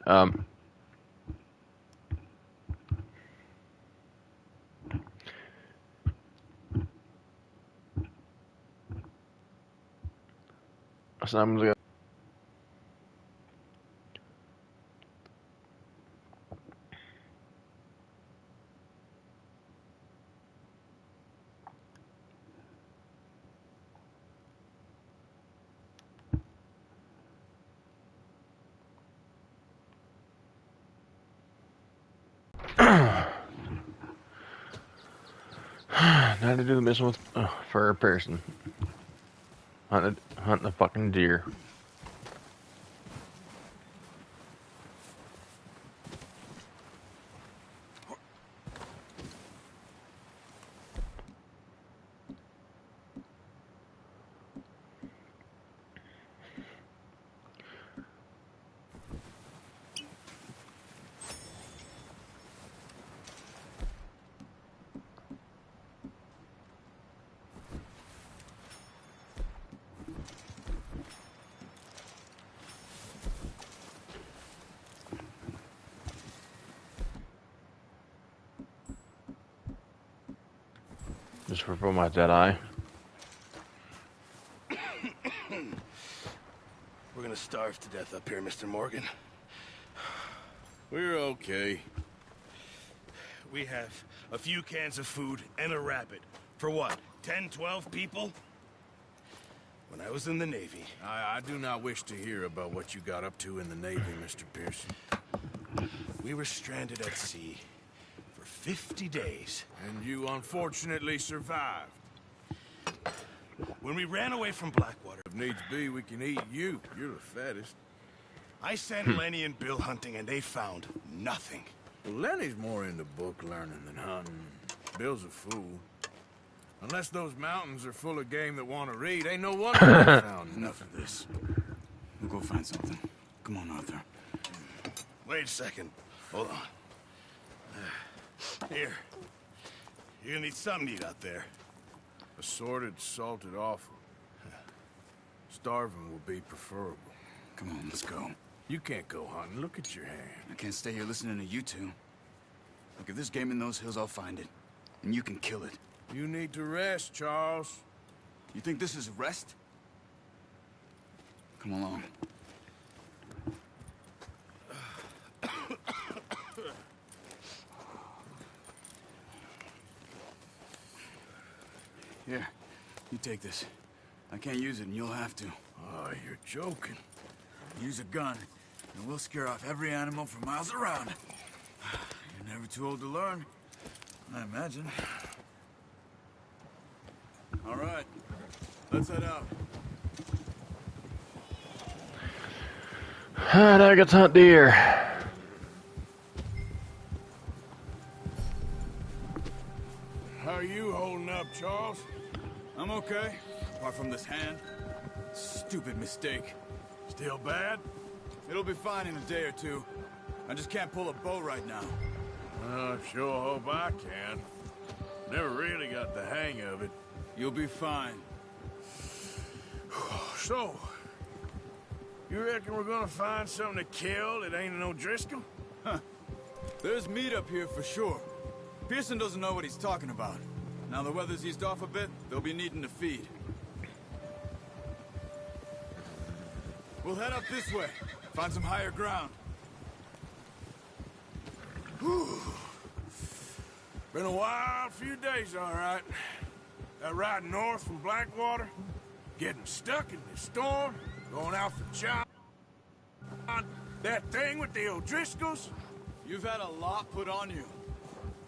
Um, so I'm gonna. Now to do the mission with for a person. Hunting a fucking deer. Just for my Jedi. We're gonna starve to death up here, Mr. Morgan. We're okay. We have a few cans of food and a rabbit. For what, 10, 12 people? When I was in the Navy... I do not wish to hear about what you got up to in the Navy, Mr. Pearson. We were stranded at sea for 50 days. And you unfortunately survived. When we ran away from Blackwater... If needs be, we can eat you. You're the fattest. I sent Lenny and Bill hunting, and they found nothing. Well, Lenny's more into book learning than hunting. Bill's a fool. Unless those mountains are full of game that want to read, ain't no wonder they found Enough of this. We'll go find something. Come on, Arthur. Wait a second. Hold on. Here. You're gonna need something to eat out there. Assorted, salted offal. Starving will be preferable. Come on, let's go. You can't go hunting. Look at your hand. I can't stay here listening to you two. Look, if there's game in those hills, I'll find it. And you can kill it. You need to rest, Charles. You think this is rest? Come along. Here, you take this. I can't use it, and you'll have to. Oh, you're joking. Use a gun, and we'll scare off every animal for miles around. You're never too old to learn, I imagine. All right, let's head out. Now I get to hunt deer. How are you holding up, Charles? I'm okay, apart from this hand. Stupid mistake. Still bad? It'll be fine in a day or two. I just can't pull a bow right now. I sure hope I can. Never really got the hang of it. You'll be fine. So, you reckon we're gonna find something to kill that ain't no Driscoll? Huh. There's meat up here for sure. Pearson doesn't know what he's talking about. Now the weather's eased off a bit, they'll be needing to feed. We'll head up this way. Find some higher ground. Whew. Been a wild few days, all right. That ride north from Blackwater, getting stuck in the storm, going out for John. That thing with the O'Driscolls. You've had a lot put on you.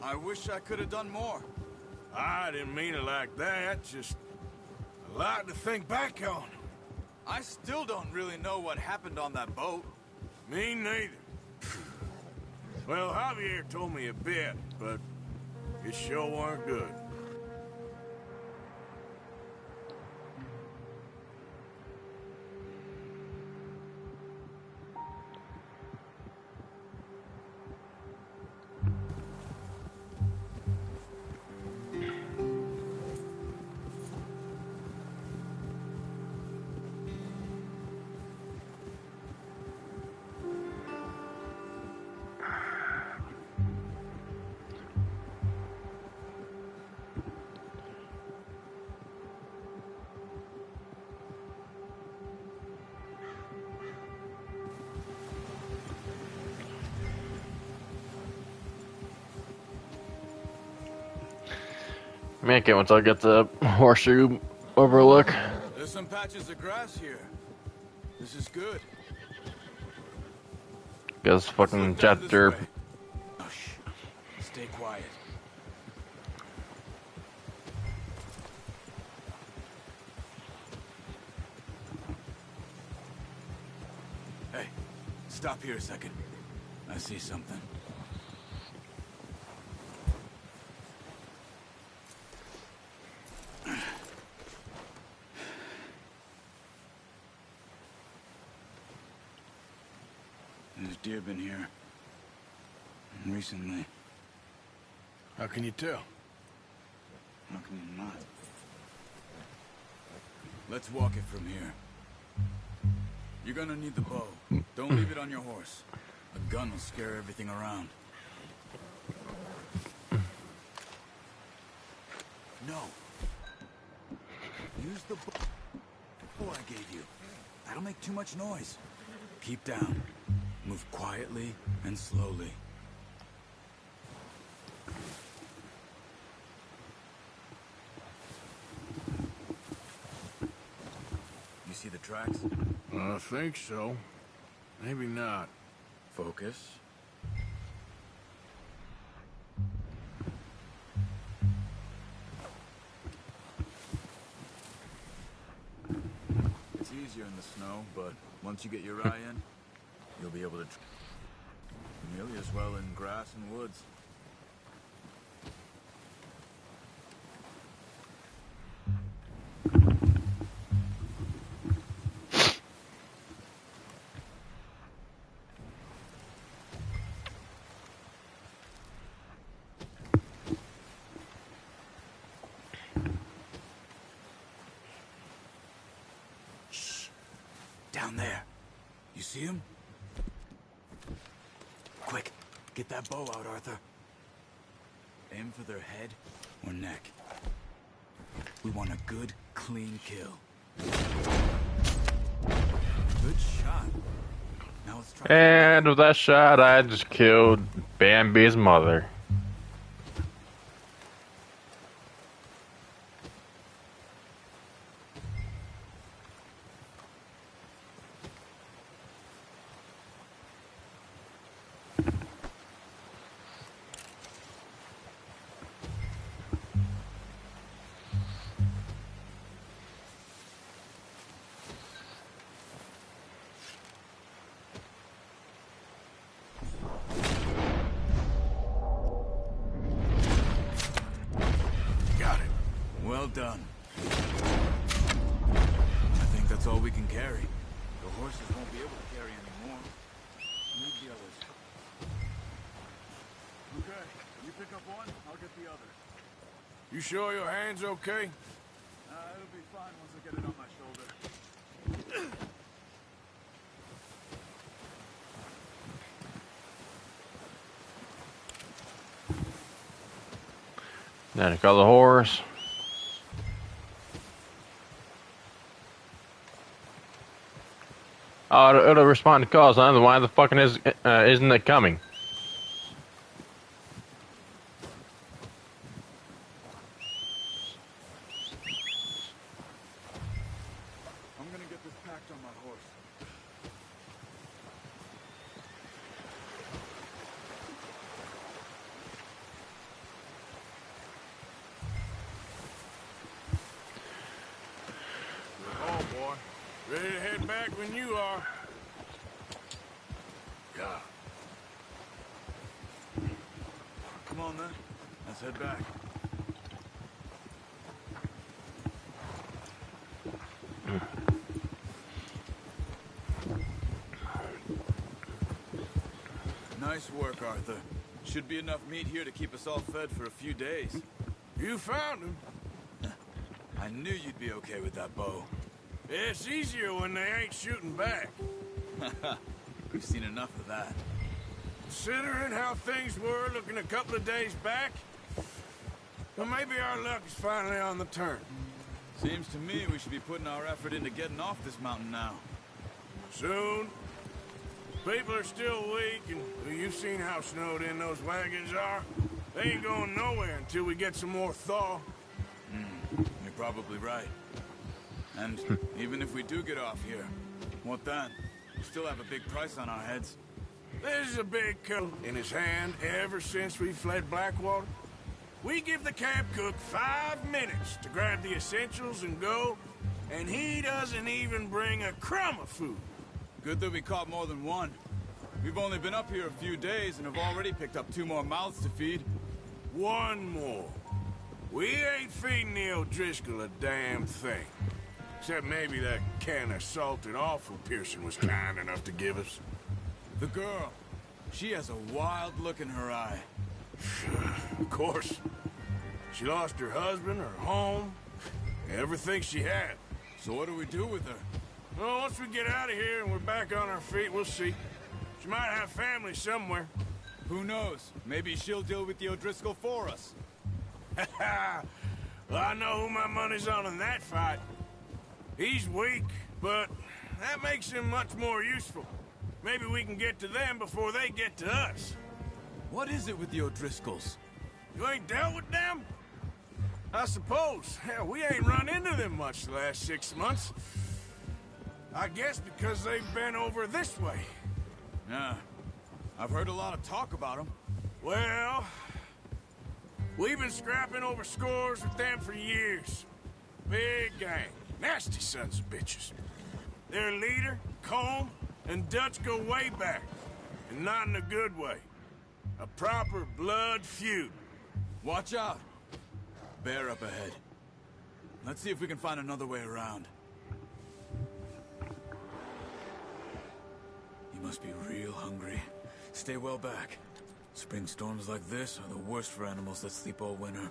I wish I could have done more. I didn't mean it like that, just a lot to think back on. I still don't really know what happened on that boat. Me neither. Well, Javier told me a bit, but it sure weren't good. Make it once I get the horseshoe overlook. There's some patches of grass here. This is good. Guess Let's fucking look down this chapter. way. Oh, shh. Stay quiet. Hey, stop here a second. I see something. There's deer been here. Recently. How can you tell? How can you not? Let's walk it from here. You're gonna need the bow. Don't leave it on your horse. A gun will scare everything around. No. Use the bow I gave you. That'll make too much noise. Keep down. Move quietly and slowly. You see the tracks? I think so. Maybe not. Focus. It's easier in the snow, but once you get your eye in, you'll be able to nearly as well in grass and woods. Shh. Down there. You see him? Quick, get that bow out, Arthur. Aim for their head or neck. We want a good, clean kill. Good shot. Now let's try. And with that shot, I just killed Bambi's mother. Got it. Well done. I think that's all we can carry. The horses won't be able to carry anymore. Move the others. Okay, you pick up one, I'll get the other. You sure your hand's okay? It'll be fine once I get it on my shoulder. Then I call the horse. Oh, it'll respond to calls, huh? Then why the fucking isn't it coming? I'm gonna get this packed on my horse. Oh, boy. Ready to head back when you are. God. Come on then, let's head back. Nice work, Arthur. Should be enough meat here to keep us all fed for a few days. You found him. I knew you'd be okay with that bow. It's easier when they ain't shooting back. We've seen enough of that. Considering how things were looking a couple of days back, well, maybe our luck is finally on the turn. Seems to me we should be putting our effort into getting off this mountain now. Soon. People are still weak, and well, you've seen how snowed in those wagons are. They ain't going nowhere until we get some more thaw. probably right. And even if we do get off here, what then? We still have a big price on our heads. This is a big coat in his hand ever since we fled Blackwater. We give the camp cook 5 minutes to grab the essentials and go, and he doesn't even bring a crumb of food. Good that we caught more than one. We've only been up here a few days and have already picked up 2 more mouths to feed. 1 more. We ain't feeding the O'Driscoll a damn thing. Except maybe that can of salted offal Pearson was kind enough to give us. The girl. She has a wild look in her eye. Of course. She lost her husband, her home, everything she had. So what do we do with her? Well, once we get out of here and we're back on our feet, we'll see. She might have family somewhere. Who knows? Maybe she'll deal with the O'Driscoll for us. Well, I know who my money's on in that fight. He's weak, but that makes him much more useful. Maybe we can get to them before they get to us. What is it with the O'Driscolls? You ain't dealt with them? I suppose. Hell, we ain't run into them much the last 6 months. I guess because they've been over this way. Yeah. I've heard a lot of talk about them. Well, we've been scrapping over scores with them for years. Big gang. Nasty sons of bitches. Their leader, Combe, and Dutch go way back. And not in a good way. A proper blood feud. Watch out. Bear up ahead. Let's see if we can find another way around. You must be real hungry. Stay well back. Spring storms like this are the worst for animals that sleep all winter.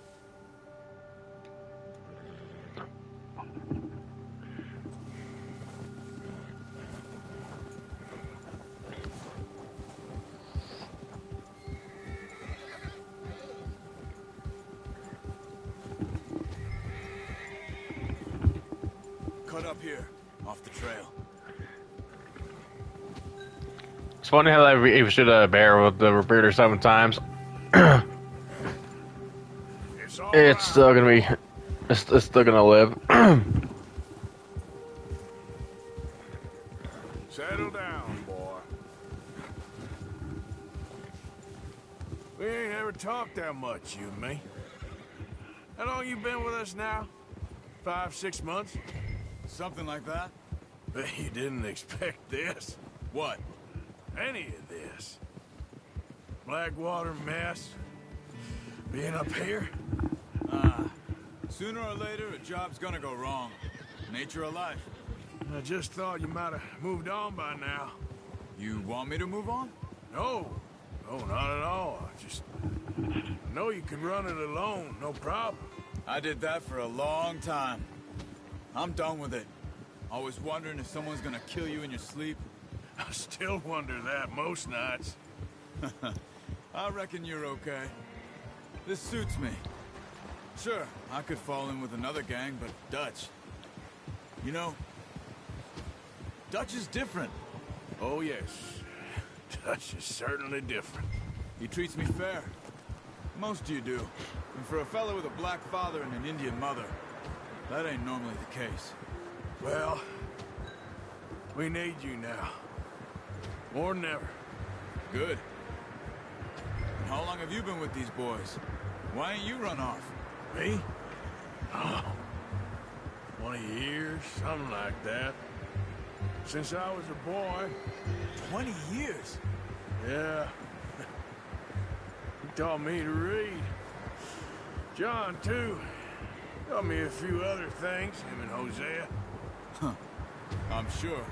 Cut up here, off the trail. It's funny how they even should bear with the repeater 7 times. It's still gonna be. It's still gonna live. Settle down, boy. We ain't ever talked that much, you and me. How long you been with us now? 5, 6 months? Something like that? Bet you didn't expect this. What? Any of this. Blackwater mess. Being up here. Sooner or later, a job's gonna go wrong. Nature of life. I just thought you might have moved on by now. You want me to move on? No. No, not at all. I know you could run it alone, no problem. I did that for a long time. I'm done with it. Always wondering if someone's gonna kill you in your sleep. I still wonder that most nights. I reckon you're okay. This suits me. Sure, I could fall in with another gang, but Dutch... You know, Dutch is different. Oh, yes. Dutch is certainly different. He treats me fair. Most you do. And for a fellow with a black father and an Indian mother, that ain't normally the case. Well, we need you now. More than ever. Good. And how long have you been with these boys? Why ain't you run off? Me? Oh, 20 years, something like that. Since I was a boy. 20 years? Yeah. He taught me to read. John, too. Taught me a few other things, him and Hosea. Huh. I'm sure.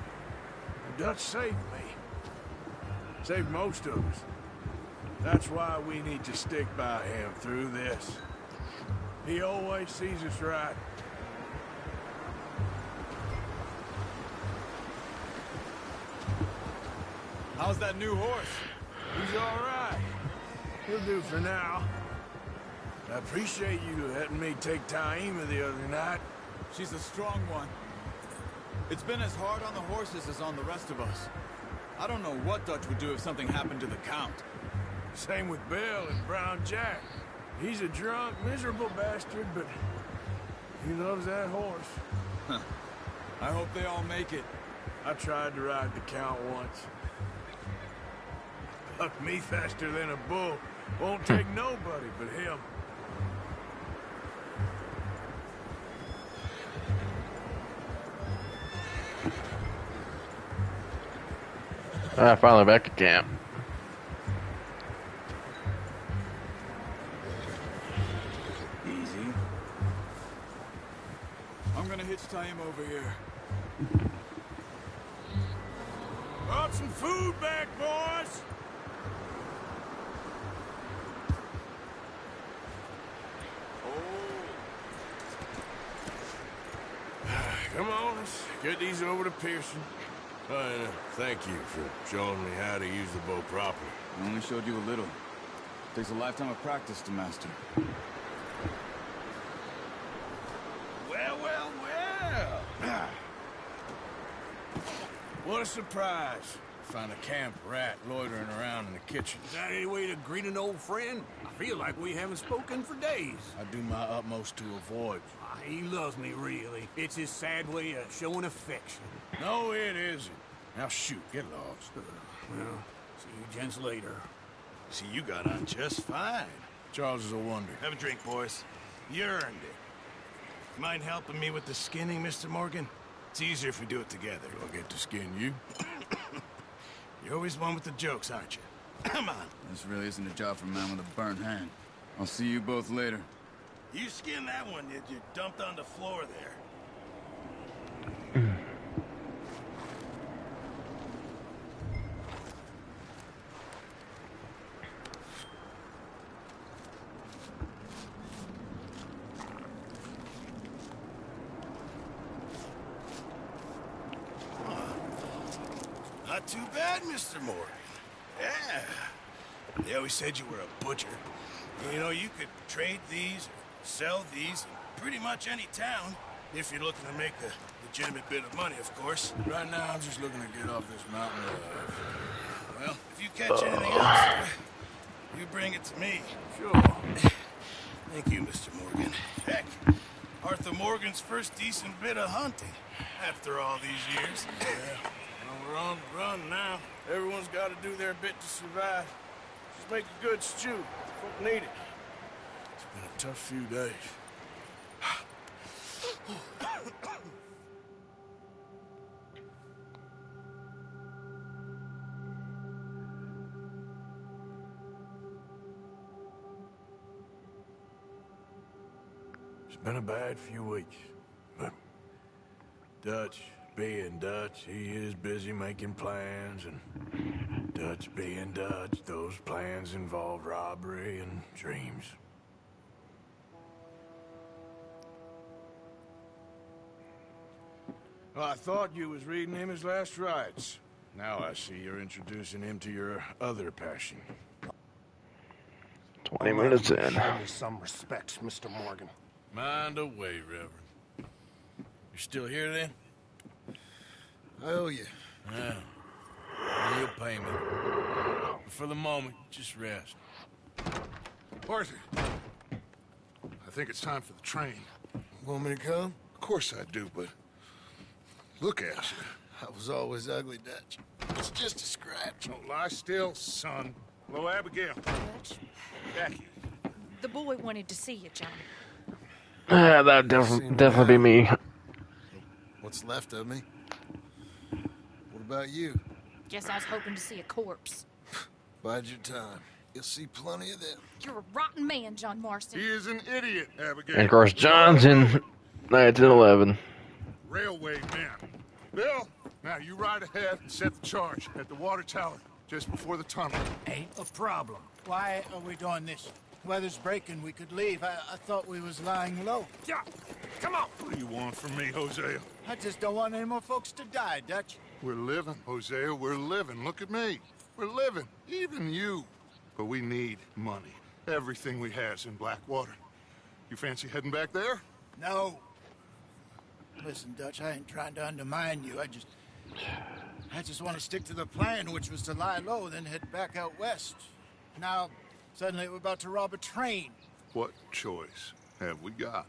Dutch saved me. Saved most of us. That's why we need to stick by him through this. He always sees us right. How's that new horse? He's all right. He'll do for now. I appreciate you letting me take Taima the other night. She's a strong one. It's been as hard on the horses as on the rest of us. I don't know what Dutch would do if something happened to the Count. Same with Bill and Brown Jack. He's a drunk, miserable bastard, but He loves that horse. I hope they all make it. I tried to ride the Count once. Bucked me faster than a bull. Won't take nobody but him. Finally back at camp. Easy. I'm gonna hitch tie him over here. Brought some food back, boys! Come on, let's get these over to Pearson. And thank you for showing me how to use the bow properly. I only showed you a little. Takes a lifetime of practice to master. Well, well, well. What a surprise. Find a camp rat loitering around in the kitchen. Is that any way to greet an old friend? I feel like we haven't spoken for days. I do my utmost to avoid you. He loves me, really. It's his sad way of showing affection. No, it isn't. Now shoot, get lost. Well, see you gents later. See, you got on just fine. Charles is a wonder. Have a drink, boys. You earned it. Mind helping me with the skinning, Mr. Morgan? It's easier if we do it together. Do I get to skin you? You're always one with the jokes, aren't you? Come on. This really isn't a job for a man with a burnt hand. I'll see you both later. You skinned that one you dumped on the floor there. Not too bad, Mr. Morgan. Yeah. They always said you were a butcher. You know, you could trade these, sell these, in pretty much any town, if you're looking to make a legitimate bit of money, of course. Right now, I'm just looking to get off this mountain alive. Well, if you catch anything else, you bring it to me. Sure. Thank you, Mr. Morgan. Heck, Arthur Morgan's first decent bit of hunting, after all these years. Yeah. Well, we're on the run now. Everyone's got to do their bit to survive. Just make a good stew. Folk need it. It's been a tough few days. It's been a bad few weeks, but Dutch being Dutch, he is busy making plans, and Dutch being Dutch, those plans involve robbery and dreams. Well, I thought you was reading him his last rites. Now I see you're introducing him to your other passion. 20 minutes in. Show me some respect, Mr. Morgan. Mind away, Reverend. You're still here, then? I owe you. Yeah. Well, you'll pay me. But for the moment, just rest. Arthur, I think it's time for the train. Want me to come? Of course I do, but look at you. I was always ugly, Dutch. It's just a scratch. Don't lie still, son. Hello, Abigail. Dutch, Jackie. the boy wanted to see you, John. That'd definitely be me. What's left of me? What about you? Guess I was hoping to see a corpse. Bide your time. You'll see plenty of them. You're a rotten man, John Marston. He is an idiot, Abigail. And of course, John's in 1911. Railway man. Bill, now you ride ahead and set the charge at the water tower just before the tunnel. Ain't a problem. Why are we doing this? Weather's breaking. We could leave. I thought we was lying low. Yeah, come on. What do you want from me, Hosea? I just don't want any more folks to die, Dutch. We're living, Hosea. We're living. Look at me. We're living. Even you. But we need money. Everything we has in Blackwater. You fancy heading back there? No. Listen, Dutch, I ain't trying to undermine you. I just want to stick to the plan, which was to lie low, then head back out west. Now, suddenly we're about to rob a train. What choice have we got?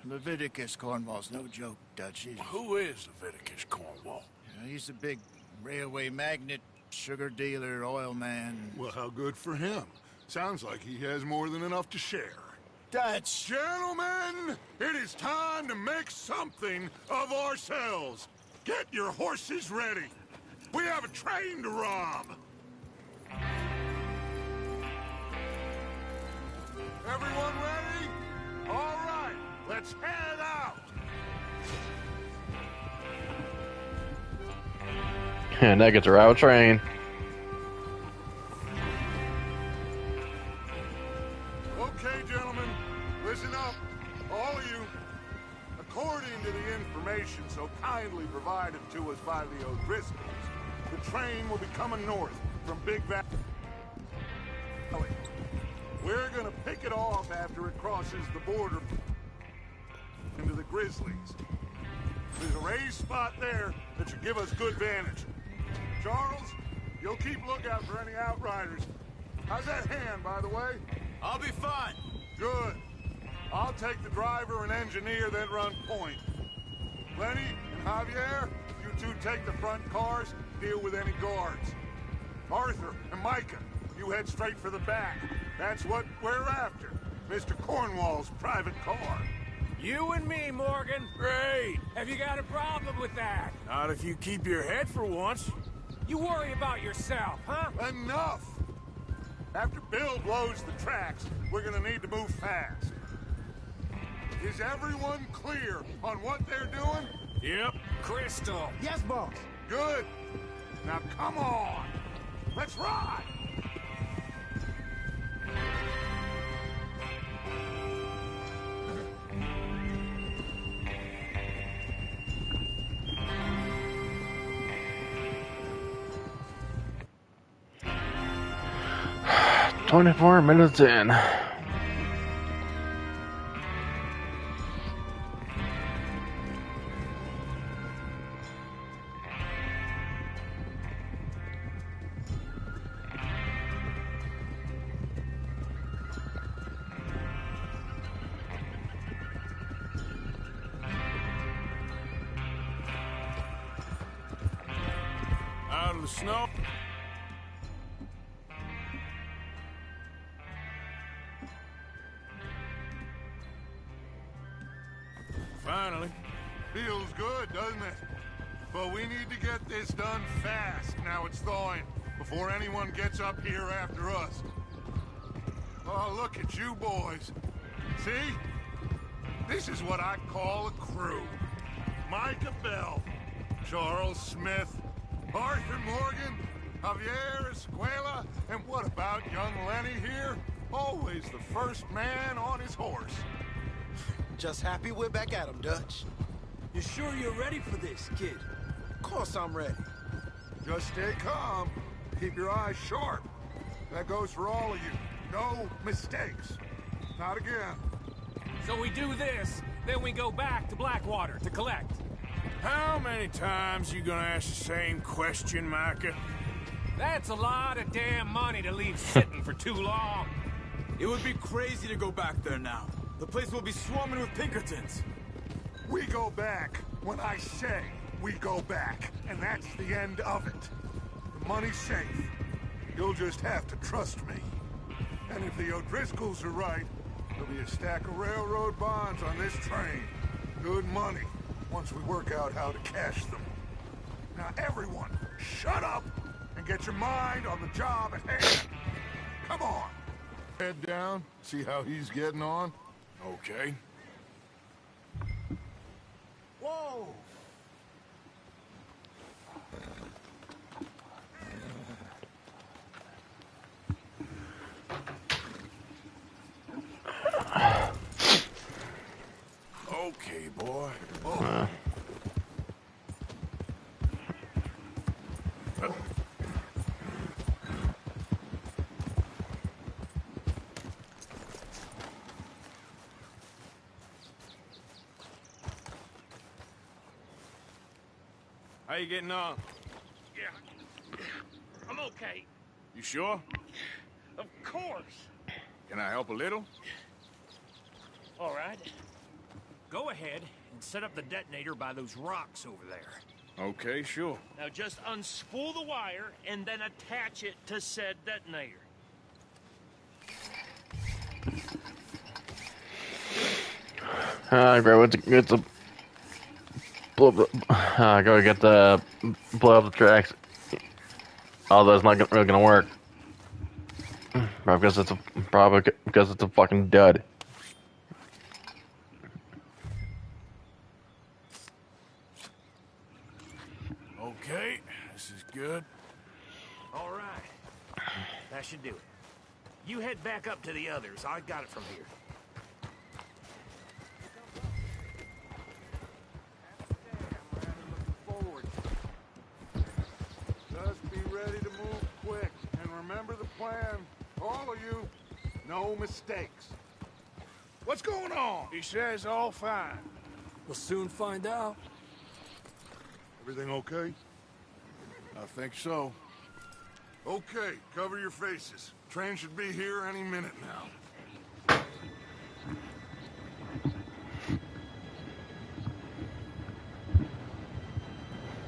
Leviticus Cornwall's no joke, Dutch. Who is Leviticus Cornwall? He's a big railway magnate, sugar dealer, oil man. Well, how good for him. Sounds like he has more than enough to share. Dutch! Gentlemen, it is time to make something of ourselves. Get your horses ready. We have a train to rob. Everyone ready? All right, let's head out. And that gets a route train. Okay, gentlemen, listen up, all of you. According to the information so kindly provided to us by the O'Driscolls, the train will be coming north from Big Valley. We're gonna pick it off after it crosses the border into the Grizzlies. There's a raised spot there that should give us good vantage. Charles, you'll keep lookout for any outriders. How's that hand, by the way? I'll be fine. Good. I'll take the driver and engineer, then run point. Lenny and Javier, you two take the front cars, deal with any guards. Arthur and Micah, you head straight for the back. That's what we're after. Mr. Cornwall's private car. You and me, Morgan. Great. Have you got a problem with that? Not if you keep your head for once. You worry about yourself, huh? Enough! After Bill blows the tracks, we're gonna need to move fast. Is everyone clear on what they're doing? Yep. Crystal. Yes, boss. Good. Now come on. Let's ride. Huh. 24 minutes in. Out of the snow. Finally. Feels good, doesn't it? But we need to get this done fast now it's thawing, before anyone gets up here after us. Oh, look at you boys. See? This is what I call a crew. Micah Bell, Charles Smith, Arthur Morgan, Javier Escuela, and what about young Lenny here? Always the first man on his horse. Just happy we're back at 'em, Dutch. You sure you're ready for this, kid? Of course I'm ready. Just stay calm. Keep your eyes sharp. That goes for all of you. No mistakes. Not again. So we do this, then we go back to Blackwater to collect. How many times you gonna ask the same question, Micah? That's a lot of damn money to leave sitting for too long. It would be crazy to go back there now. The place will be swarming with Pinkertons. We go back when I say we go back, and that's the end of it. The money's safe. You'll just have to trust me. And if the O'Driscolls are right, there'll be a stack of railroad bonds on this train. Good money, once we work out how to cash them. Now everyone, shut up and get your mind on the job at hand. Come on. Head down, see how he's getting on. Okay. Whoa! Okay, boy. How you getting on? Yeah. I'm okay. You sure? Of course. Can I help a little? All right. Go ahead and set up the detonator by those rocks over there. Okay, sure. Now just unspool the wire and then attach it to said detonator. Bro, it's a blow. Go get the blow up the tracks. Although it's not really gonna work. Probably because it's a fucking dud. Okay, this is good. All right. That should do it. You head back up to the others. I got it from here. Just be ready to move quick, and remember the plan. All of you, no mistakes. What's going on? He says all fine. We'll soon find out. Everything okay? I think so. Okay, cover your faces. Train should be here any minute now.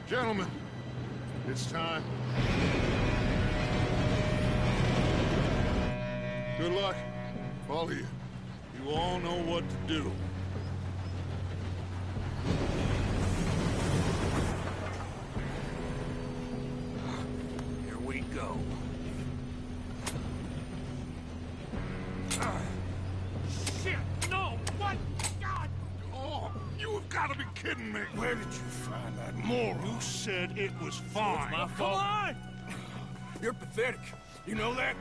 Gentlemen, it's time. Good luck, all of you. You all know what to do. Here we go. Shit! No! What? God! Oh, you have got to be kidding me. Where did you find that moron? You said it was fine. My fault. Come on! You're pathetic. You know that?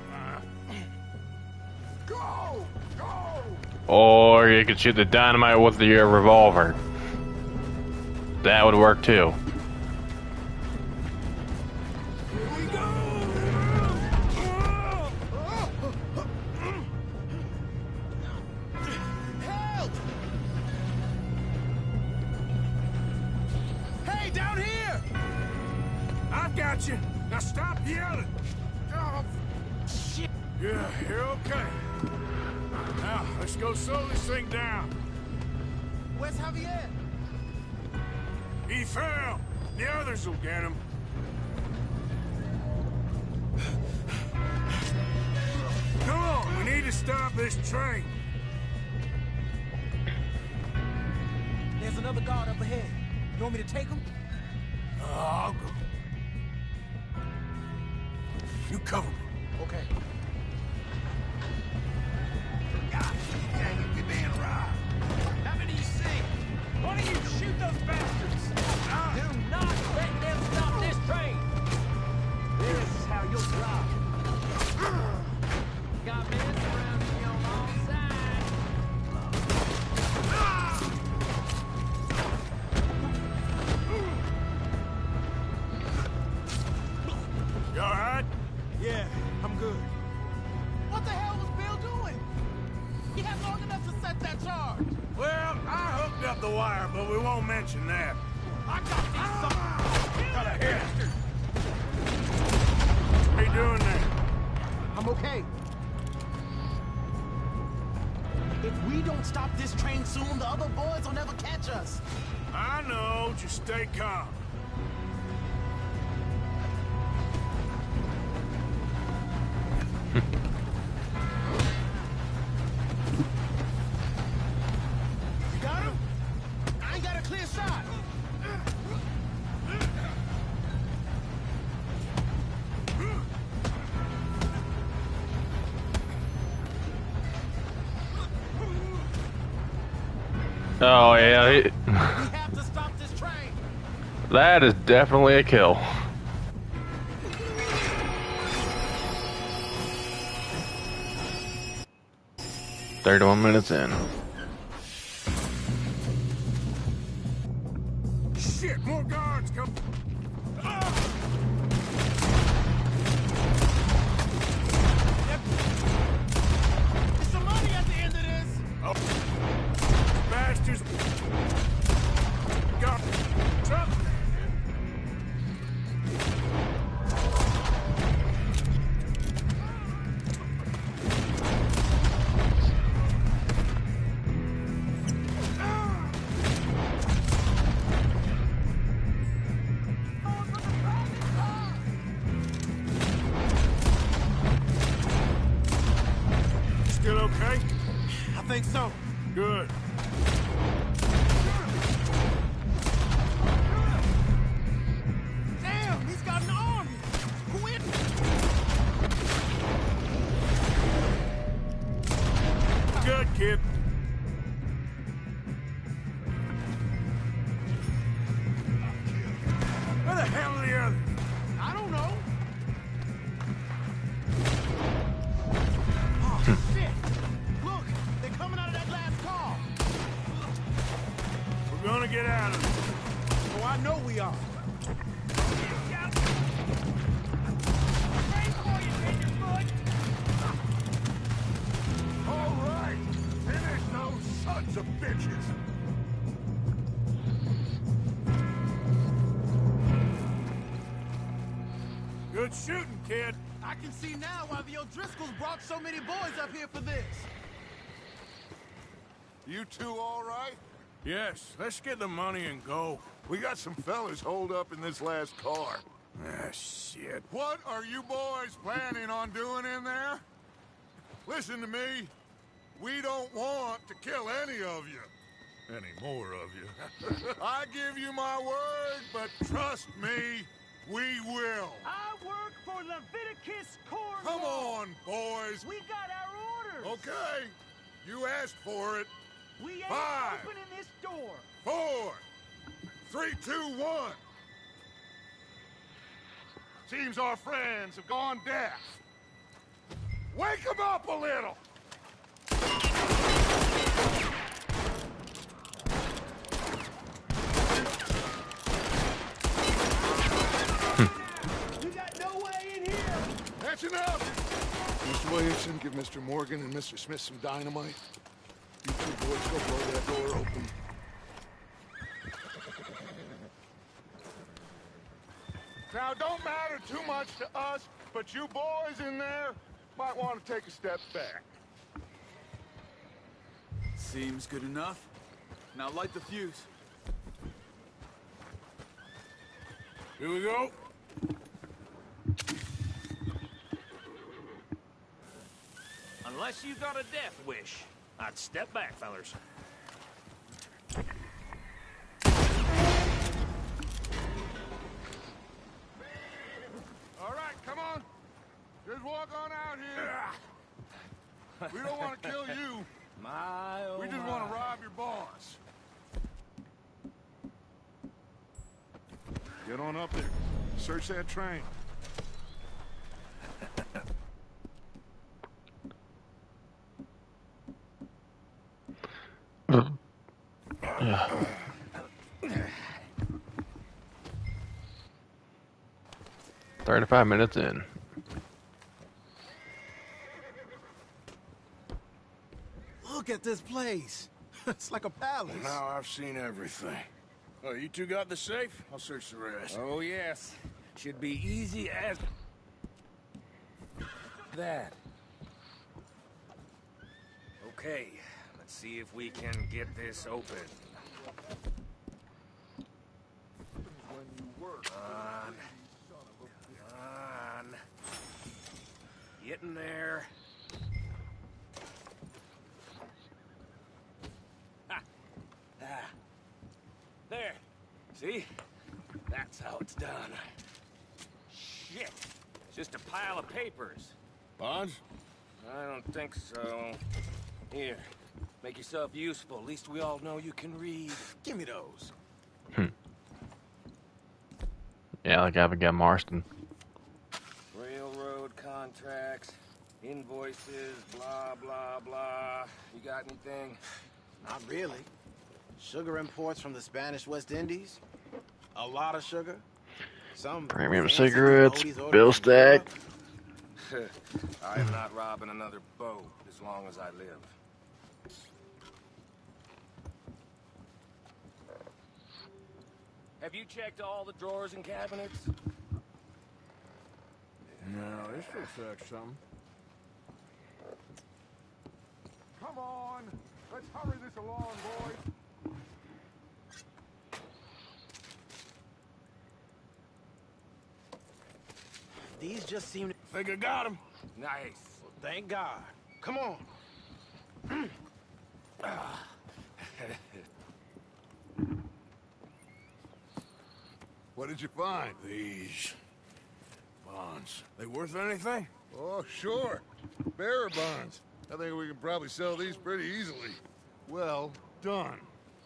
Go! Go! Or you could shoot the dynamite with your revolver. That would work too. Here we go! Help! Hey, down here! I've got you. Now stop yelling. Oh, shit. Yeah, you're okay. Now, let's go slow this thing down. Where's Javier? He fell. The others will get him. Come on, we need to stop this train. There's another guard up ahead. You want me to take him? I'll go. You cover me. Okay. How many you see? Why don't you shoot those bastards? Do not let them stop this train. This is how you'll drop. Got men surrounding you on all sides. You all right? Yeah, I'm good. What the hell was Bill doing? He had long enough to set that charge. Well, I hooked up the wire, but we won't mention that. I got these Got a hit. How you doing there? I'm okay. If we don't stop this train soon, the other boys will never catch us. I know. Just stay calm. You got him? I ain't got a clear shot. Oh yeah, We have to stop this train. that is definitely a kill. "31 minutes in." Shit, more guards come. There's some money at the end of this. Oh. Bastards. Got something. okay? I think so. Good. Damn, he's got an army. Quit. Good, kid. Where the hell are the others? I don't know. Oh, shit. Look, they're coming out of that last car. We're gonna get out of this. Oh, I know we are. All right, finish those sons of bitches. Good shooting, kid. I can see now why the O'Driscolls brought so many boys up here for this. You two all right? Yes, let's get the money and go. We got some fellas holed up in this last car. Ah, shit. What are you boys planning on doing in there? Listen to me. We don't want to kill any of you. Any more of you. I give you my word, but trust me, we will. I work for Leviticus Corps. Come on, boys. We got our orders. Okay. You asked for it. We ain't 5, opening this door. 4, 3, 2, 1. Seems our friends have gone deaf. Wake them up a little. You got no way in here. That's enough. Mr. Williamson, give Mr. Morgan and Mr. Smith some dynamite. You two boys go blow that door open. Now, don't matter too much to us, but you boys in there might want to take a step back. Seems good enough. Now light the fuse. Here we go. Unless you got a death wish, I'd step back, fellers. All right, come on. Just walk on out here. We don't want to kill you. My, oh We just my. want to rob your boss. Get on up there. Search that train. Yeah. "35 minutes in." Look at this place. It's like a palace. Now I've seen everything. Oh, you two got the safe? I'll search the rest. Oh, yes. Should be easy as that. Okay, let's see if we can get this open. Come on. Get in there. Ha. Ah. There. See? That's how it's done. Shit. It's just a pile of papers. Bonds? I don't think so. Here. Make yourself useful. At least we all know you can read. Give me those. Yeah, like Abigail Marston. Railroad contracts, invoices, blah, blah, blah. You got anything? Not really. Sugar imports from the Spanish West Indies. A lot of sugar. Some Premium fancy cigarettes, roadies ordered bill from stack. Europe. I am not robbing another boat as long as I live. Have you checked all the drawers and cabinets? No, this looks like something. Come on. Let's hurry this along, boys. These just seem... Think I got him. Nice. Thank God. Come on. What did you find? These bonds. They worth anything? Oh, sure. Bearer bonds. I think we can probably sell these pretty easily. Well done.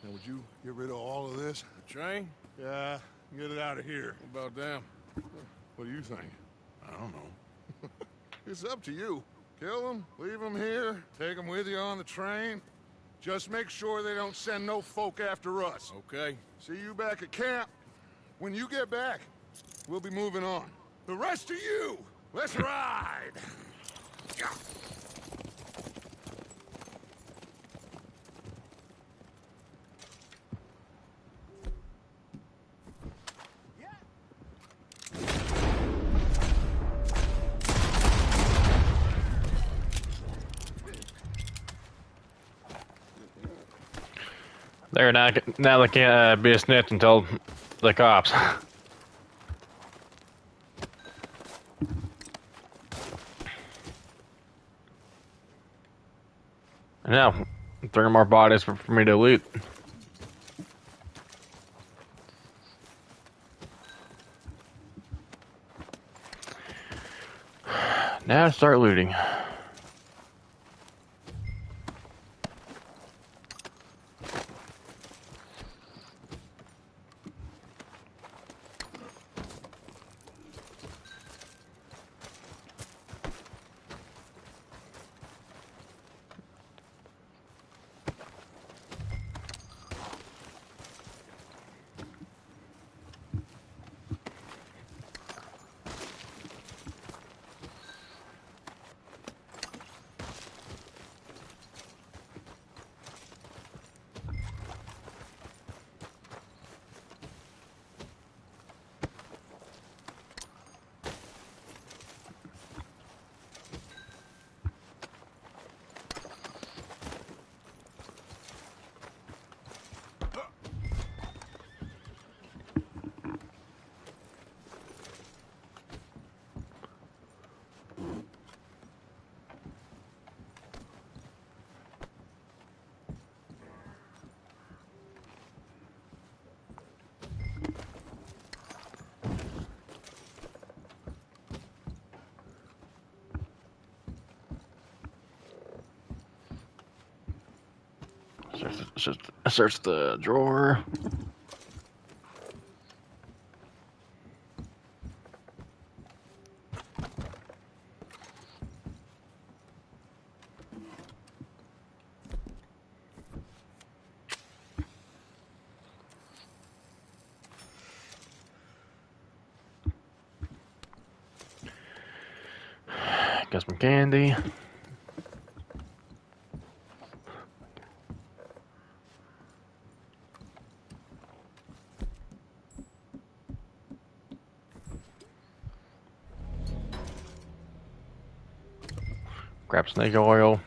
Now, would you get rid of all of this? The train? Yeah, get it out of here. What about them? What do you think? I don't know. It's up to you. Kill them, leave them here, take them with you on the train. Just make sure they don't send no folk after us. Okay. See you back at camp. When you get back, we'll be moving on. The rest of you, let's ride! There, now they can't be a snitch until the cops. Now, 3 more bodies for me to loot. Now start looting. Search the drawer. Got some candy. Grab snake oil.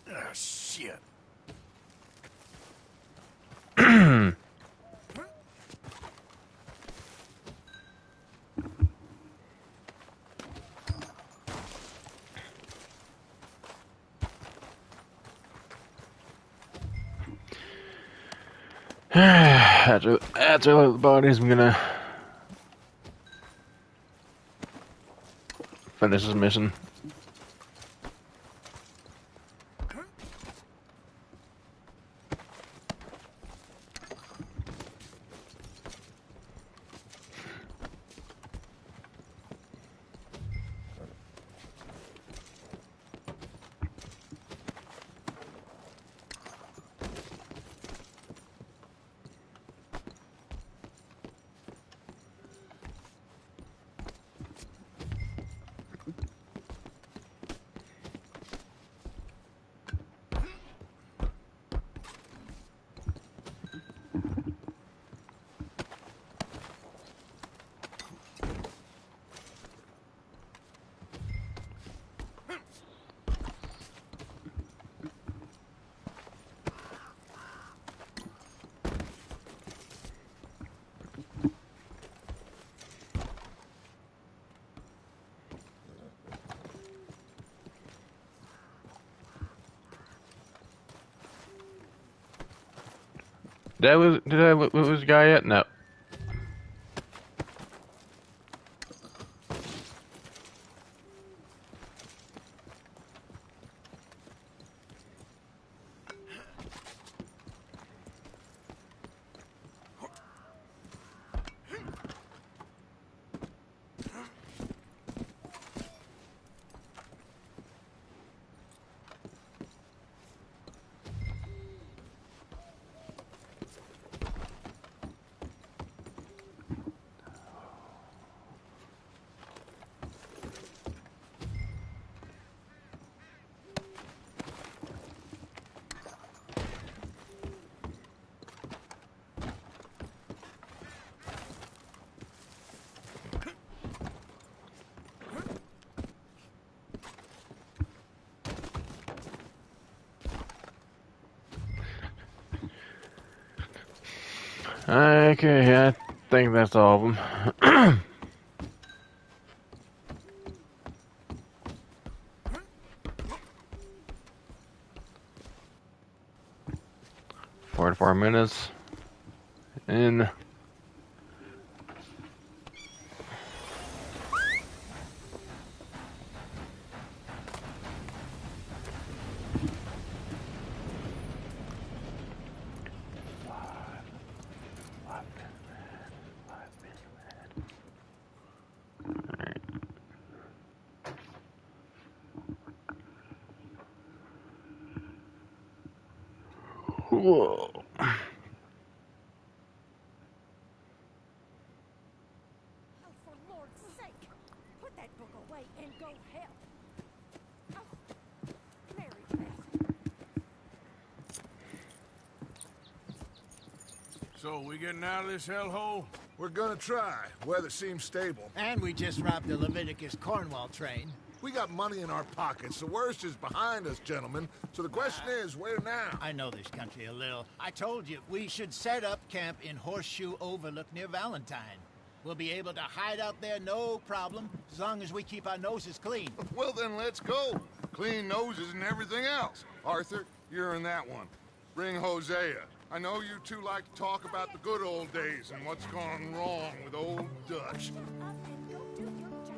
Ah, shit. After all the bodies, I'm gonna finish this mission. Did I lose the guy yet? No. Okay, I think that's all of them. 44 minutes in. Whoa. Oh, for Lord's sake, put that book away and go help. Oh, Mary Beth. So, we getting out of this hellhole? We're gonna try. Weather seems stable. And we just robbed the Leviticus Cornwall train. We got money in our pockets. The worst is behind us, gentlemen. So the question is, where now? I know this country a little. I told you, we should set up camp in Horseshoe Overlook near Valentine. We'll be able to hide out there no problem, as long as we keep our noses clean. Well, then let's go. Clean noses and everything else. Arthur, you're in that one. Bring Hosea. I know you two like to talk about the good old days and what's gone wrong with old Dutch. Up and go do your job.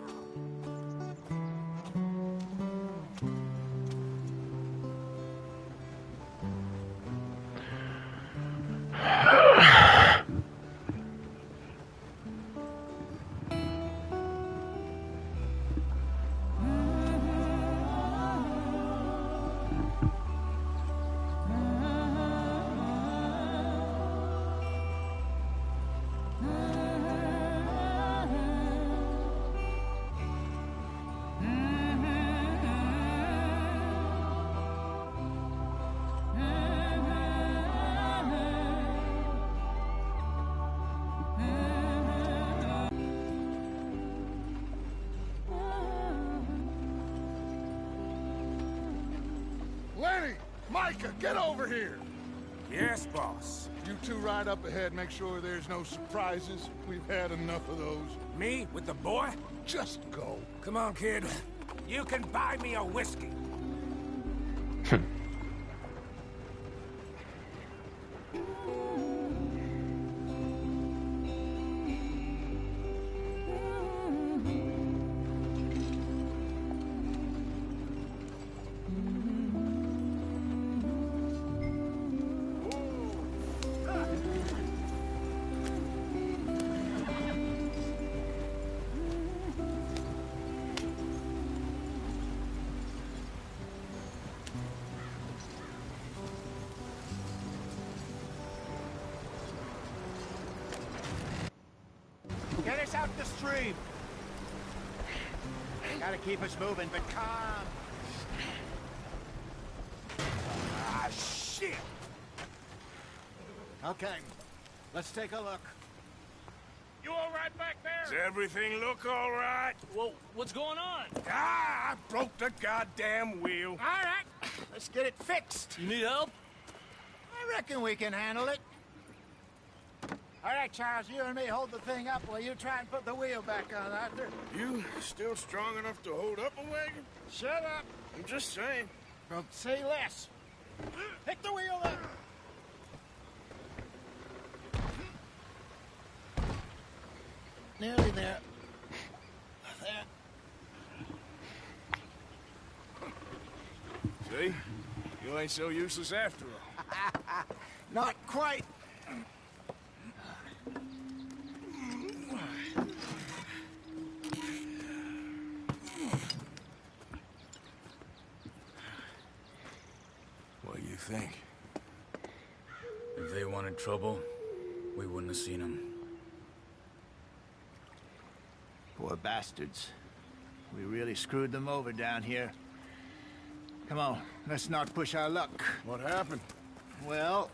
Lenny! Micah, get over here! Yes, boss. You two ride up ahead, make sure there's no surprises. We've had enough of those. Me? With the boy? Just go. Come on, kid. You can buy me a whiskey. Get us out the stream. Gotta keep us moving, but calm. Ah, shit! Okay, let's take a look. You all right back Does there? everything look all right? Well, what's going on? Ah, I broke the goddamn wheel. All right, let's get it fixed. You need help? I reckon we can handle it. All right, Charles, you and me hold the thing up while you try and put the wheel back on, Arthur. You still strong enough to hold up a wagon? Shut up. I'm just saying. Don't say less. Pick the wheel up. nearly there. There. See? You ain't so useless after all. Not quite. What do you think? If they wanted trouble, we wouldn't have seen them. Poor bastards. We really screwed them over down here. Come on, let's not push our luck. What happened? Well,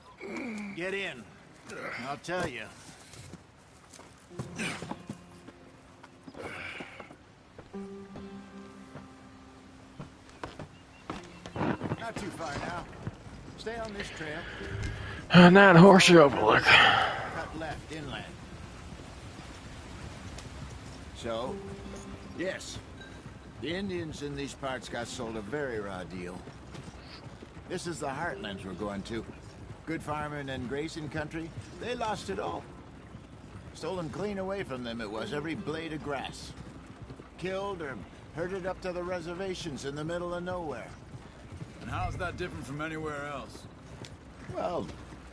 get in. I'll tell you. Not too far now. Stay on this trail. Not Horseshoe Overlook. Cut left, inland. So, yes, the Indians in these parts got sold a very raw deal. This is the heartlands we're going to. Good farming and grazing country, they lost it all. Stolen clean away from them it was, every blade of grass. Killed or herded up to the reservations in the middle of nowhere. And how's that different from anywhere else? Well,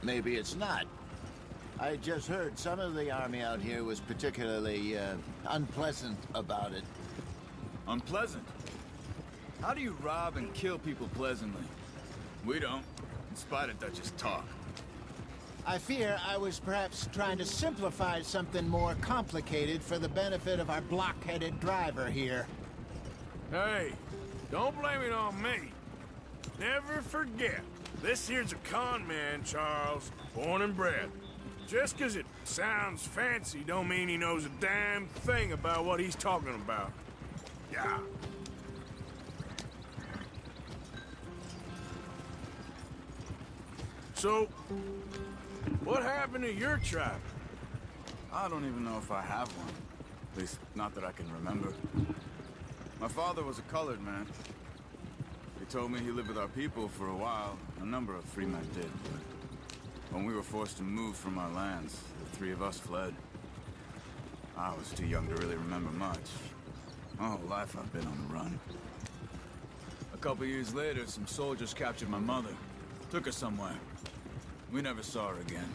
maybe it's not. I just heard some of the army out here was particularly unpleasant about it. Unpleasant? How do you rob and kill people pleasantly? We don't, in spite of Dutch's talk. I fear I was perhaps trying to simplify something more complicated for the benefit of our block-headed driver here. Hey, don't blame it on me. Never forget, this here's a con man, Charles, born and bred. Just 'cause it sounds fancy don't mean he knows a damn thing about what he's talking about. Yeah. So, what happened to your tribe? I don't even know if I have one. At least, not that I can remember. My father was a colored man. He told me he lived with our people for a while. A number of free men did, but when we were forced to move from our lands, the three of us fled. I was too young to really remember much. My whole life I've been on the run. A couple years later, some soldiers captured my mother. Took her somewhere. We never saw her again.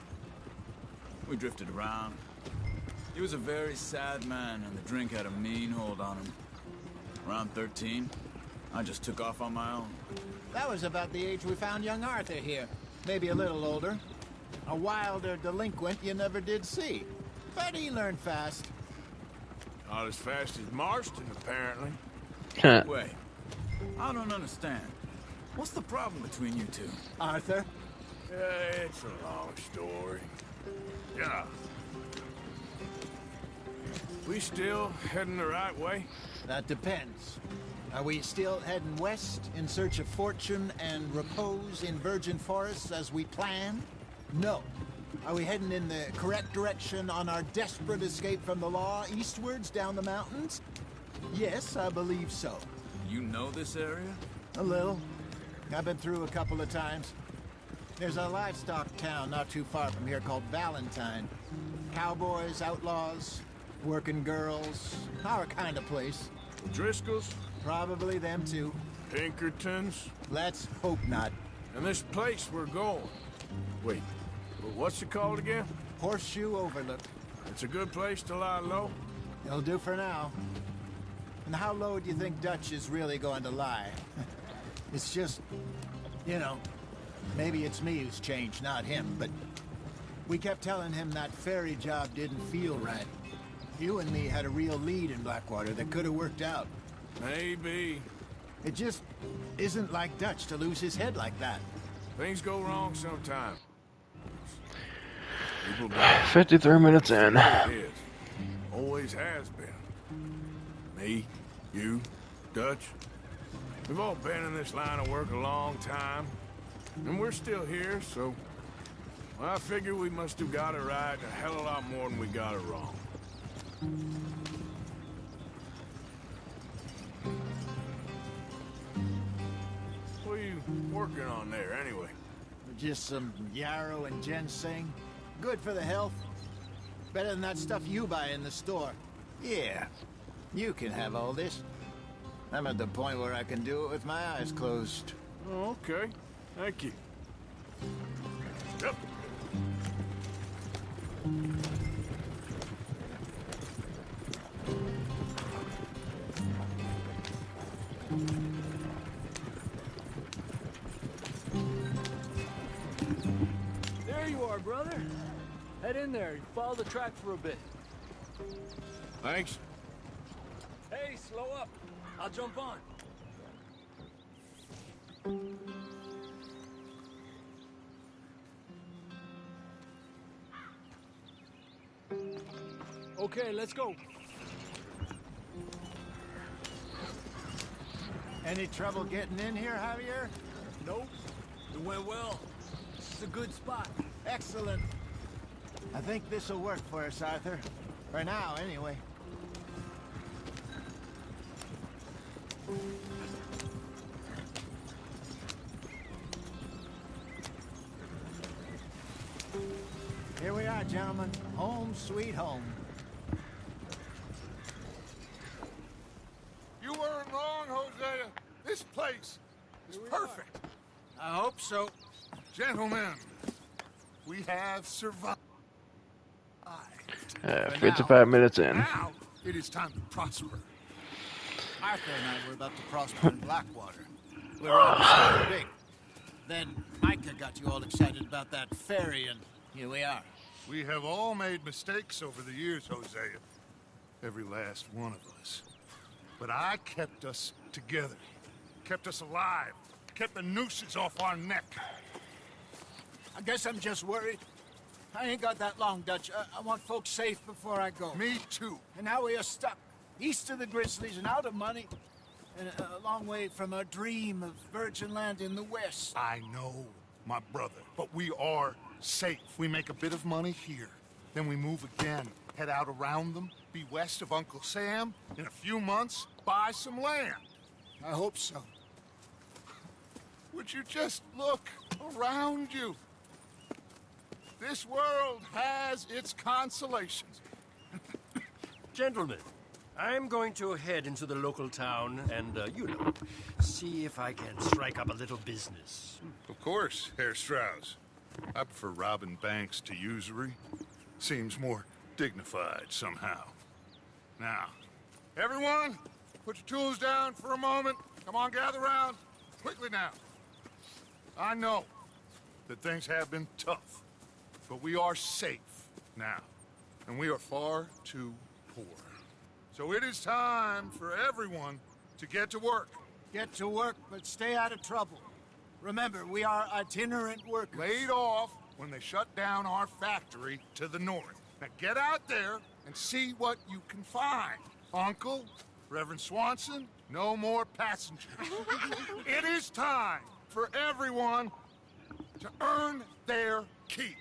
We drifted around. He was a very sad man, and the drink had a mean hold on him. Around 13, I just took off on my own. That was about the age we found young Arthur here. Maybe a little older. A wilder delinquent you never did see. But he learned fast. Not as fast as Marston, apparently. Wait, I don't understand. What's the problem between you two? Arthur? It's a long story. Yeah. We still heading the right way? That depends. Are we still heading west in search of fortune and repose in virgin forests as we planned? No. Are we heading in the correct direction on our desperate escape from the law eastwards down the mountains? Yes, I believe so. You know this area? A little. I've been through a couple of times. There's a livestock town not too far from here called Valentine. Cowboys, outlaws, working girls, our kind of place. Driscoll's? Probably them too. Pinkertons? Let's hope not. And this place we're going. Wait, what's it called again? Horseshoe Overlook. It's a good place to lie low? It'll do for now. And how low do you think Dutch is really going to lie? It's just, you know, maybe it's me who's changed, not him, but we kept telling him that ferry job didn't feel right. You and me had a real lead in Blackwater that could have worked out. Maybe. It just isn't like Dutch to lose his head like that. Things go wrong sometimes. 53 minutes in. It is. Always has been. Me, you, Dutch. We've all been in this line of work a long time. And we're still here, so... well, I figure we must have got it right a hell of a lot more than we got it wrong. What are you working on there, anyway? Just some yarrow and ginseng. Good for the health. Better than that stuff you buy in the store. Yeah, you can have all this. I'm at the point where I can do it with my eyes closed. Oh, okay. Thank you. Yep. There you are, brother. Head in there and follow the track for a bit. Thanks. Hey, slow up. I'll jump on. Okay, let's go. Any trouble getting in here, Javier? Nope. It went well. This is a good spot. Excellent. I think this'll work for us, Arthur. For now, anyway. Here we are, gentlemen. Home sweet home. You weren't wrong, Hosea. This place is perfect. I hope so. Gentlemen, we have survived. 55 minutes in. Now it is time to prosper. Arthur and I were about to prosper in Blackwater. We were almost big. Then Micah got you all excited about that ferry, and here we are. We have all made mistakes over the years, Hosea. Every last one of us. But I kept us together. Kept us alive. Kept the nooses off our neck. I guess I'm just worried. I ain't got that long, Dutch. I want folks safe before I go. Me too. And now we are stuck. East of the Grizzlies and out of money. And a long way from our dream of virgin land in the west. I know, my brother. But we are safe. We make a bit of money here. Then we move again. Head out around them. Be west of Uncle Sam. In a few months, buy some land. I hope so. Would you just look around you? This world has its consolations. Gentlemen, I'm going to head into the local town and, see if I can strike up a little business. Of course, Herr Strauss. I prefer robbing banks to usury. Seems more dignified somehow. Now, everyone, put your tools down for a moment. Come on, gather round. Quickly now. I know that things have been tough, but we are safe now, and we are far too poor. So it is time for everyone to get to work. Get to work, but stay out of trouble. Remember, we are itinerant workers. Laid off when they shut down our factory to the north. Now get out there and see what you can find. Uncle, Reverend Swanson, no more passengers. It is time for everyone to earn their keep.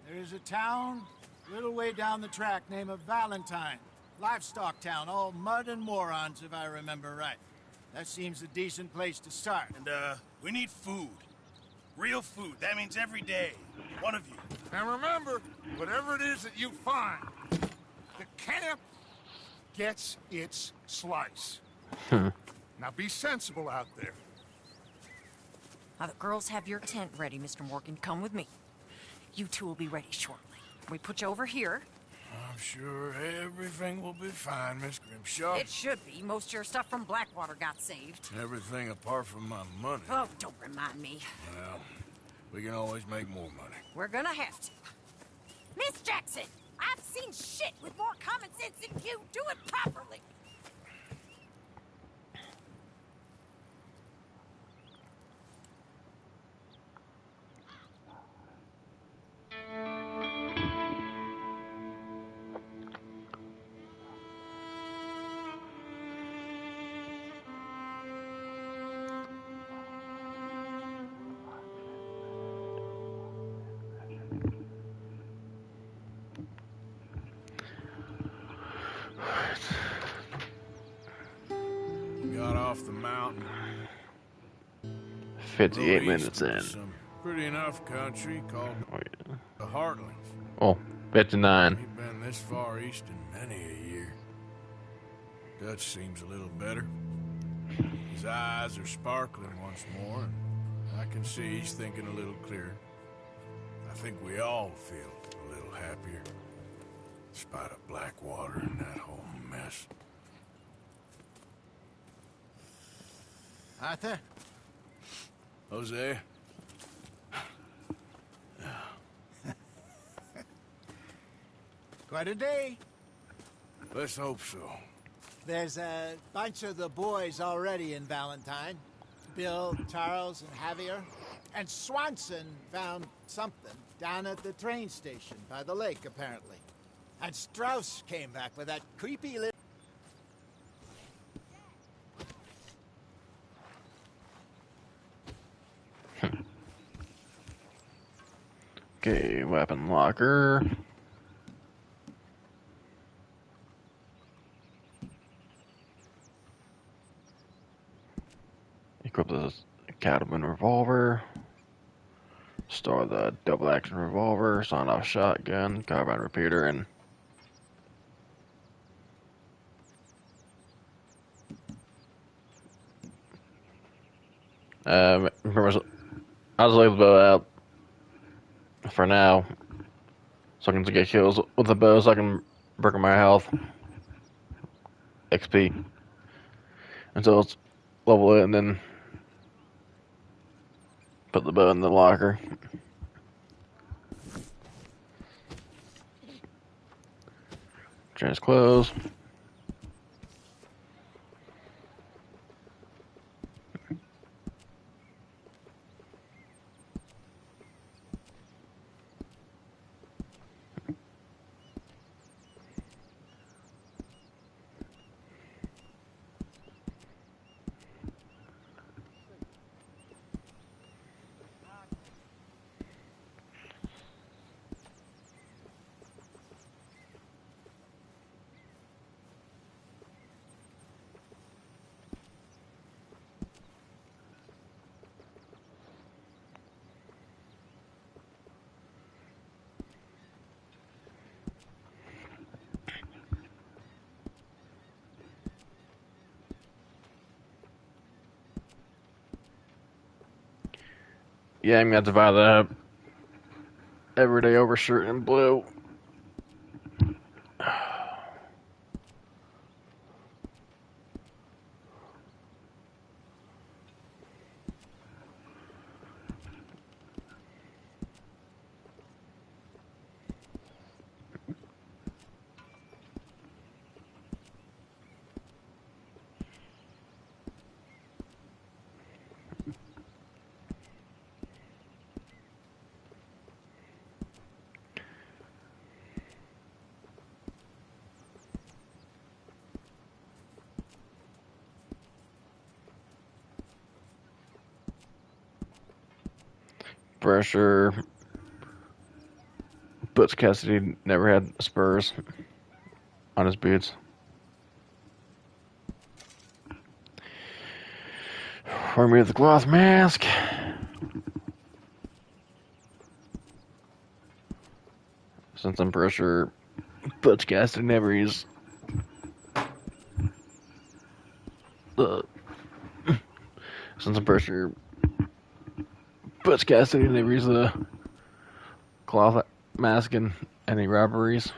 There is a town a little way down the track named Valentine. Livestock town, all mud and morons, if I remember right. That seems a decent place to start. And, we need food. Real food. That means every day. One of you. And remember, whatever it is that you find, the camp gets its slice. Now be sensible out there. Now the girls have your tent ready, Mr. Morgan. Come with me. You two will be ready shortly. We put you over here. I'm sure everything will be fine, Miss Grimshaw. It should be. Most of your stuff from Blackwater got saved. Everything apart from my money. Oh, don't remind me. Well, we can always make more money. We're gonna have to. Miss Jackson, I've seen shit with more common sense than you. Do it properly. Got off the mountain. 58 Rode minutes east through in. some pretty enough country called Oh, yeah. the Heartlands. Oh, 59. Ain't been this far east in many a year. Dutch seems a little better. His eyes are sparkling once more, and I can see he's thinking a little clearer. I think we all feel a little happier, in spite of Blackwater and that whole mess. Arthur? Jose? Quite a day. Let's hope so. There's a bunch of the boys already in Valentine. Bill, Charles, and Javier. And Swanson found something down at the train station by the lake, apparently. And Strauss came back with that creepy little... Okay, weapon locker. Equip this Cattleman revolver. Store the double action revolver, sign off shotgun, carbine repeater, and remember, I'll just leave the bow out for now, so I can get kills with the bow, so I can break my health, XP, until it's level it, and then put the bow in the locker. Change clothes. Yeah, I'm gonna have to buy the everyday overshirt in blue. Pressure. Butch Cassidy never had spurs on his boots. Remove the cloth mask. Since I'm pretty sure Butch Cassidy never used the. Since I'm pretty sure Butch Cassidy never used the cloth mask in any robberies.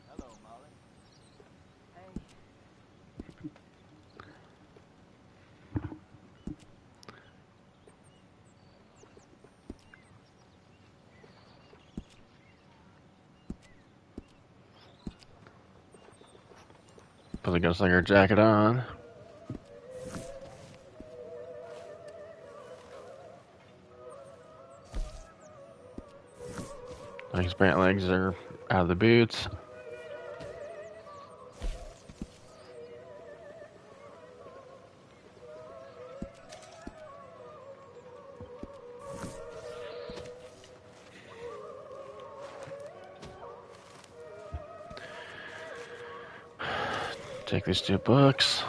Hello, Molly. Put the gunslinger jacket on. His pant legs are out of the boots. Take these 2 books.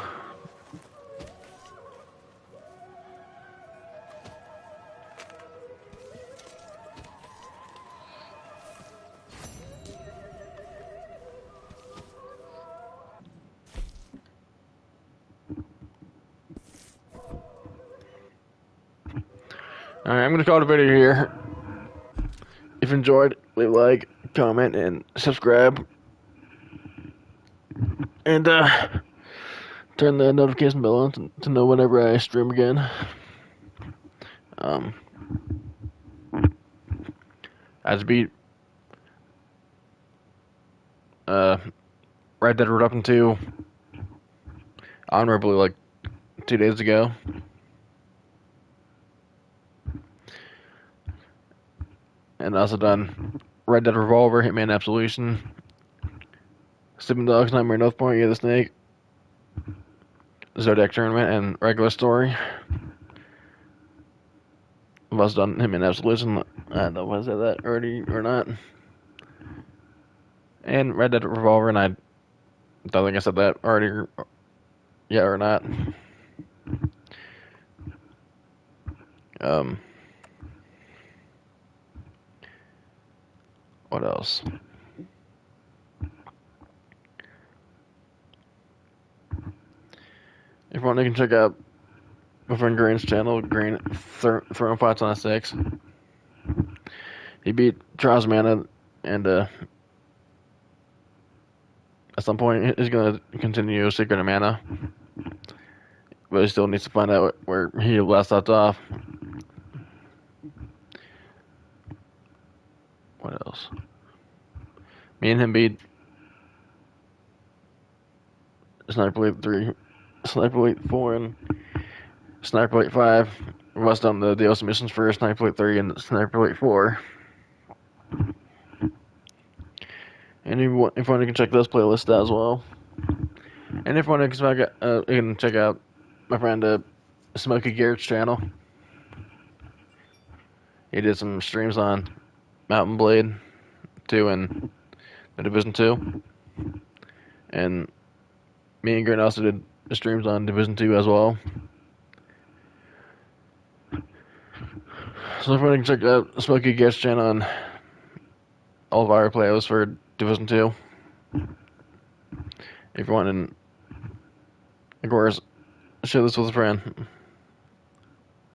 Alright, I'm gonna call the video here. If you enjoyed, leave a like, comment, and subscribe. And turn the notification bell on to know whenever I stream again. I just beat Red Dead Redemption 2 honorably like 2 days ago. And also done Red Dead Revolver, Hitman Absolution, Sleeping Dogs, Nightmare North Point, Yeah the Snake, Zodiac Tournament, and regular story. I've also done Hitman Absolution. I don't know if I said that already or not. And Red Dead Revolver, and I don't think I said that already, yeah or not. What else? If you want, you can check out my friend Green's channel, Green Throwing Pots on a 6. He beat Charles Mana, and at some point he's gonna continue Secret of Mana, but he still needs to find out where he last left off. What else? Me and him beat Sniper Elite 3, Sniper Elite 4, and Sniper Elite 5. We must done the DLC missions for Sniper Elite 3 and Sniper Elite 4. And if you want, you can check this playlist out as well. And if you want to, you can check out my friend Smokey Garrett's channel. He did some streams on Mountain Blade 2 and the Division 2. And me and Grant also did streams on Division 2 as well. So if you want to check out Smokey Garrett's channel on all of our playlists for Division 2. If you want, and of course, share this with a friend.